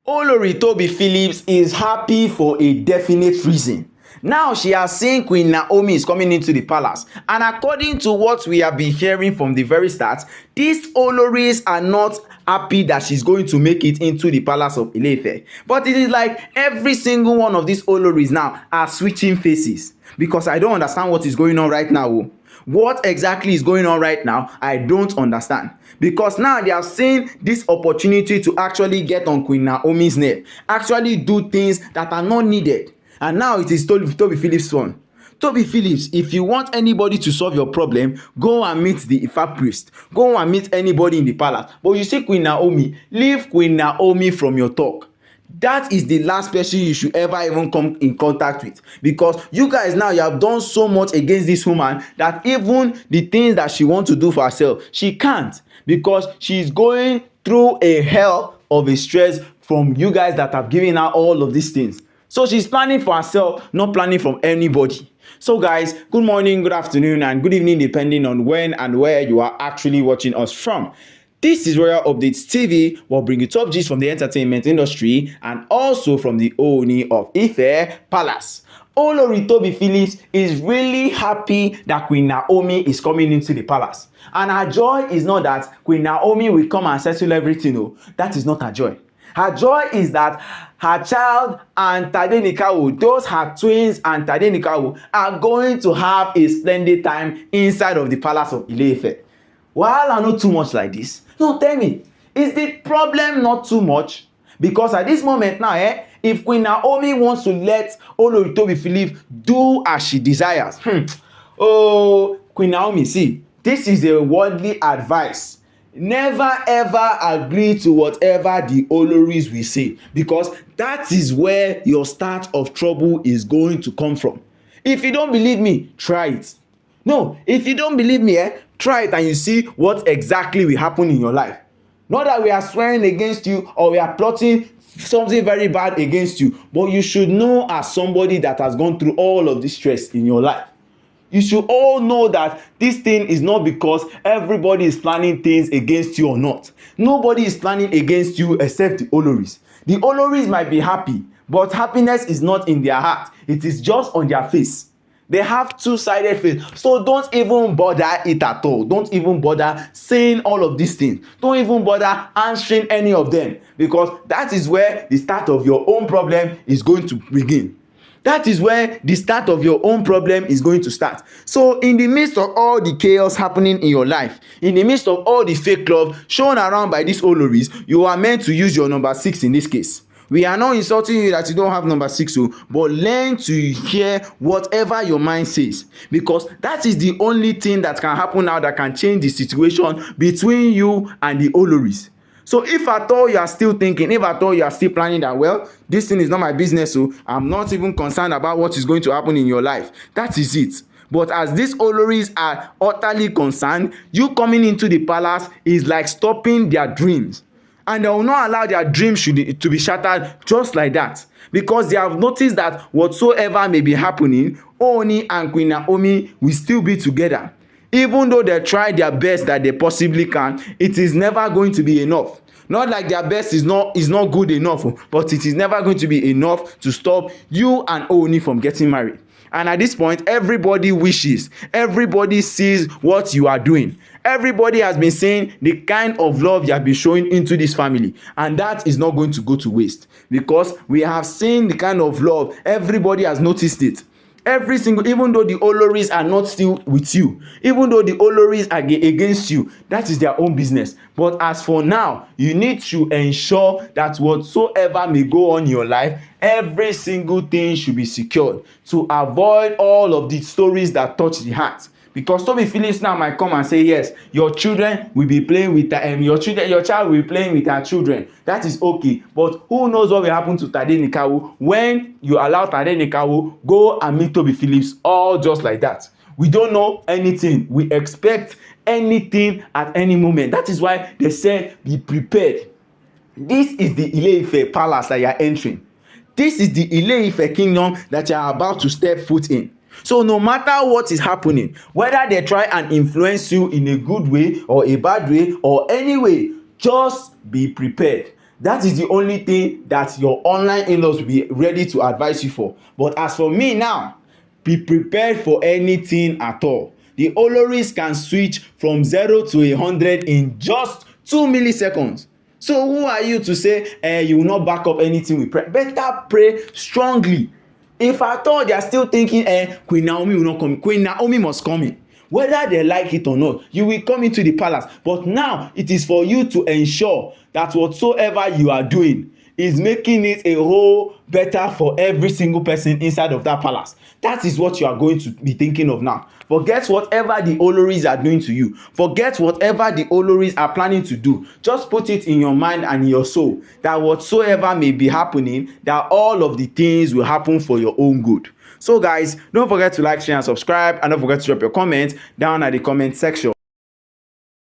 Olori Tobi Phillips is happy for a definite reason. Now she has seen Queen Naomi is coming into the palace, and according to what we have been hearing from the very start, these Oloris are not happy that she's going to make it into the palace of Ile-Ife. But it is like every single one of these Oloris now are switching faces, because I don't understand what is going on right now. What exactly is going on right now, I don't understand, because now they have seen this opportunity to actually get on Queen Naomi's neck, actually do things that are not needed, and now it is Tobi Phillips' turn. Tobi Phillips, if you want anybody to solve your problem, go and meet the Ifa priest, go and meet anybody in the palace. But you see Queen Naomi, leave Queen Naomi from your talk. That is the last person you should ever even come in contact with, because you guys now, you have done so much against this woman that even the things that she wants to do for herself, she can't, because she's going through a hell of a stress from you guys that have given her all of these things. So she's planning for herself, not planning from anybody. So guys, good morning, good afternoon, and good evening, depending on when and where you are actually watching us from. This is Royal Updates TV. We'll bring you top gist from the entertainment industry and also from the OONI of Ife Palace. Olori Tobi Phillips is really happy that Queen Naomi is coming into the palace. And her joy is not that Queen Naomi will come and settle everything. No, that is not her joy. Her joy is that her child and Tadenikawo, those her twins and Tadenikawo, are going to have a splendid time inside of the palace of Ile-Ife. Wahala not too much like this? No, tell me, is the problem not too much? Because at this moment now, if Queen Naomi wants to let Olori Tobi Phillips do as she desires, oh, Queen Naomi, see, this is a worldly advice. Never ever agree to whatever the Oloris will say, because that is where your start of trouble is going to come from. If you don't believe me, try it. No, if you don't believe me, try it and you see what exactly will happen in your life. Not that we are swearing against you or we are plotting something very bad against you, but you should know, as somebody that has gone through all of this stress in your life, you should all know that this thing is not because everybody is planning things against you or not. Nobody is planning against you except the Oloris. The Oloris might be happy, but happiness is not in their heart. It is just on their face. They have two-sided face. So don't even bother it at all. Don't even bother saying all of these things. Don't even bother answering any of them, because that is where the start of your own problem is going to begin. That is where the start of your own problem is going to start. So in the midst of all the chaos happening in your life, in the midst of all the fake love shown around by these Oloris, you are meant to use your number 6 in this case. We are not insulting you that you don't have number 6, but learn to hear whatever your mind says, because that is the only thing that can happen now that can change the situation between you and the Oloris. So if at all you are still thinking, if at all you are still planning that, well, this thing is not my business, so I'm not even concerned about what is going to happen in your life, that is it. But as these Oloris are utterly concerned, you coming into the palace is like stopping their dreams. And they will not allow their dreams to be shattered just like that, because they have noticed that whatsoever may be happening, Ooni and Queen Naomi will still be together. Even though they try their best that they possibly can, it is never going to be enough. Not like their best is not good enough, but it is never going to be enough to stop you and Ooni from getting married. And at this point, everybody wishes, everybody sees what you are doing. Everybody has been saying the kind of love you have been showing into this family, and that is not going to go to waste, because we have seen the kind of love. Everybody has noticed it. Every single, even though the Oloris are not still with you, even though the Oloris are against you, that is their own business. But as for now, you need to ensure that whatsoever may go on in your life, every single thing should be secured, to avoid all of the stories that touch the heart. Because Tobi Phillips now might come and say, yes, your children will be playing with your child will be playing with her children. That is okay. But who knows what will happen to Tadenikawo when you allow Tadenikawo go and meet Tobi Phillips all just like that? We don't know anything. We expect anything at any moment. That is why they said be prepared. This is the Ile-Ife palace that you are entering. This is the Ile-Ife kingdom that you are about to step foot in. So no matter what is happening, whether they try and influence you in a good way or a bad way or any way, just be prepared. That is the only thing that your online in-laws will be ready to advise you for. But as for me now, be prepared for anything at all. The oloris can switch from 0 to 100 in just 2 milliseconds. So who are you to say you will not back up anything we pray? Better pray strongly. If at all they are still thinking Queen Naomi will not come, Queen Naomi must come in. Whether they like it or not, you will come into the palace. But now it is for you to ensure that whatsoever you are doing is making it a whole better for every single person inside of that palace. That is what you are going to be thinking of now. Forget whatever the oloris are doing to you. Forget whatever the oloris are planning to do. Just put it in your mind and in your soul that whatsoever may be happening, that all of the things will happen for your own good. So guys, don't forget to like, share and subscribe, and don't forget to drop your comments down at the comment section.